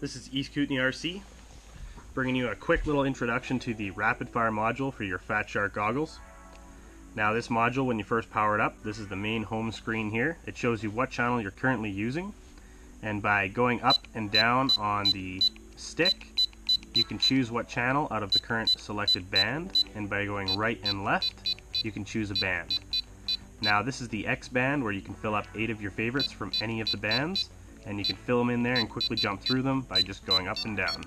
This is East Kootenay RC, bringing you a quick little introduction to the RapidFire module for your Fat Shark goggles. Now this module, when you first power it up, this is the main home screen here. It shows you what channel you're currently using, and by going up and down on the stick, you can choose what channel out of the current selected band, and by going right and left, you can choose a band. Now this is the X band, where you can fill up 8 of your favorites from any of the bands, and you can fill them in there and quickly jump through them by just going up and down.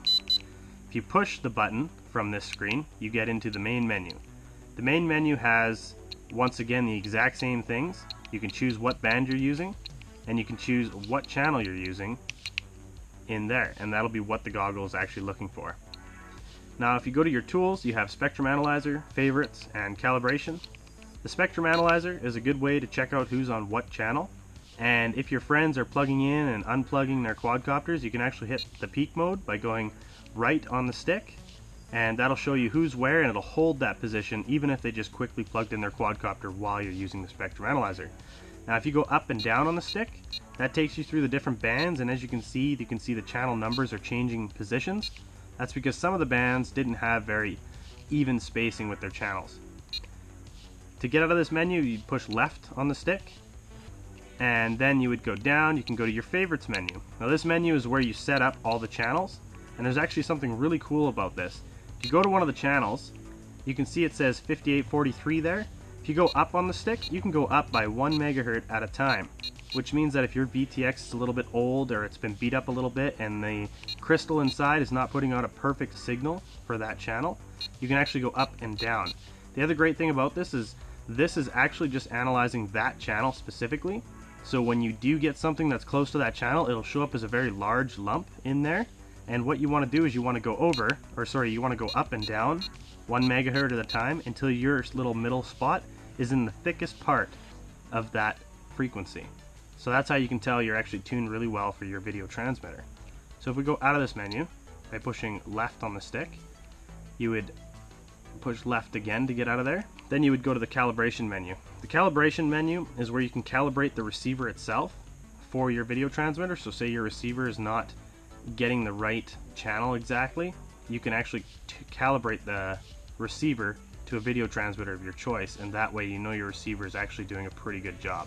If you push the button from this screen, you get into the main menu. The main menu has, once again, the exact same things. You can choose what band you're using, and you can choose what channel you're using in there, and that'll be what the goggle is actually looking for. Now if you go to your tools, you have Spectrum Analyzer, Favorites, and Calibration. The Spectrum Analyzer is a good way to check out who's on what channel, and if your friends are plugging in and unplugging their quadcopters, you can actually hit the peak mode by going right on the stick, and that'll show you who's where, and it'll hold that position even if they just quickly plugged in their quadcopter while you're using the Spectrum Analyzer. Now if you go up and down on the stick, that takes you through the different bands, and as you can see the channel numbers are changing positions. That's because some of the bands didn't have very even spacing with their channels. To get out of this menu, you'd push left on the stick, and then you would go down. You can go to your Favorites menu. Now this menu is where you set up all the channels, and there's actually something really cool about this. If you go to one of the channels, you can see it says 5843 there. If you go up on the stick, you can go up by 1 megahertz at a time, which means that if your VTX is a little bit old or it's been beat up a little bit and the crystal inside is not putting out a perfect signal for that channel, you can actually go up and down. The other great thing about this is actually just analyzing that channel specifically. So when you do get something that's close to that channel, it'll show up as a very large lump in there. And what you want to do is you want to go up and down 1 megahertz at a time until your little middle spot is in the thickest part of that frequency. So that's how you can tell you're actually tuned really well for your video transmitter. So if we go out of this menu by pushing left on the stick, you would push left again to get out of there. Then you would go to the calibration menu. The calibration menu is where you can calibrate the receiver itself for your video transmitter. So say your receiver is not getting the right channel exactly, you can actually calibrate the receiver to a video transmitter of your choice, and that way you know your receiver is actually doing a pretty good job.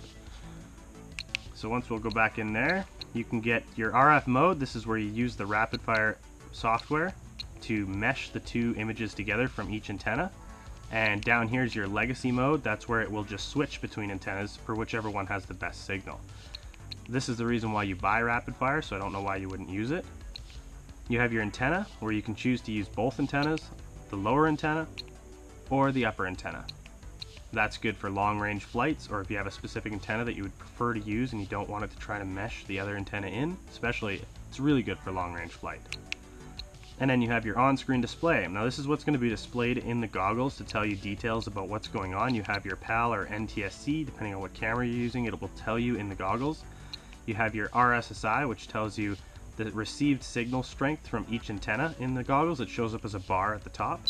So once we'll go back in there, you can get your RF mode. This is where you use the RapidFire software to mesh the two images together from each antenna. And down here is your legacy mode. That's where it will just switch between antennas for whichever one has the best signal. This is the reason why you buy RapidFire, so I don't know why you wouldn't use it. You have your antenna, where you can choose to use both antennas, the lower antenna or the upper antenna. That's good for long-range flights, or if you have a specific antenna that you would prefer to use and you don't want it to try to mesh the other antenna in, especially, it's really good for long-range flight. And then you have your on-screen display. Now this is what's going to be displayed in the goggles to tell you details about what's going on. You have your PAL or NTSC, depending on what camera you're using, it will tell you in the goggles. You have your RSSI, which tells you the received signal strength from each antenna in the goggles. It shows up as a bar at the top.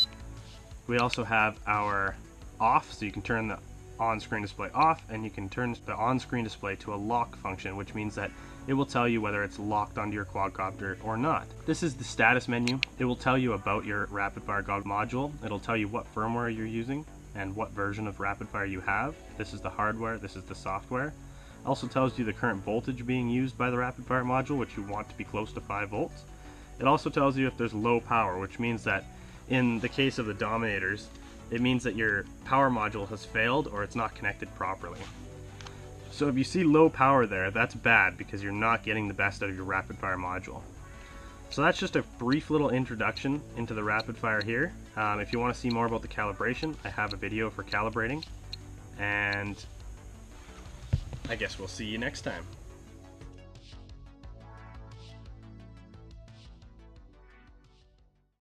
We also have our off, so you can turn the on-screen display off, and you can turn the on-screen display to a lock function, which means that it will tell you whether it's locked onto your quadcopter or not. This is the status menu. It will tell you about your RapidFire goggle module. It'll tell you what firmware you're using and what version of RapidFire you have. This is the hardware, this is the software. It also tells you the current voltage being used by the RapidFire module, which you want to be close to 5 volts. It also tells you if there's low power, which means that in the case of the Dominators, it means that your power module has failed or it's not connected properly. So if you see low power there, that's bad because you're not getting the best out of your RapidFire module. So that's just a brief little introduction into the RapidFire here. If you want to see more about the calibration, I have a video for calibrating, and I guess we'll see you next time.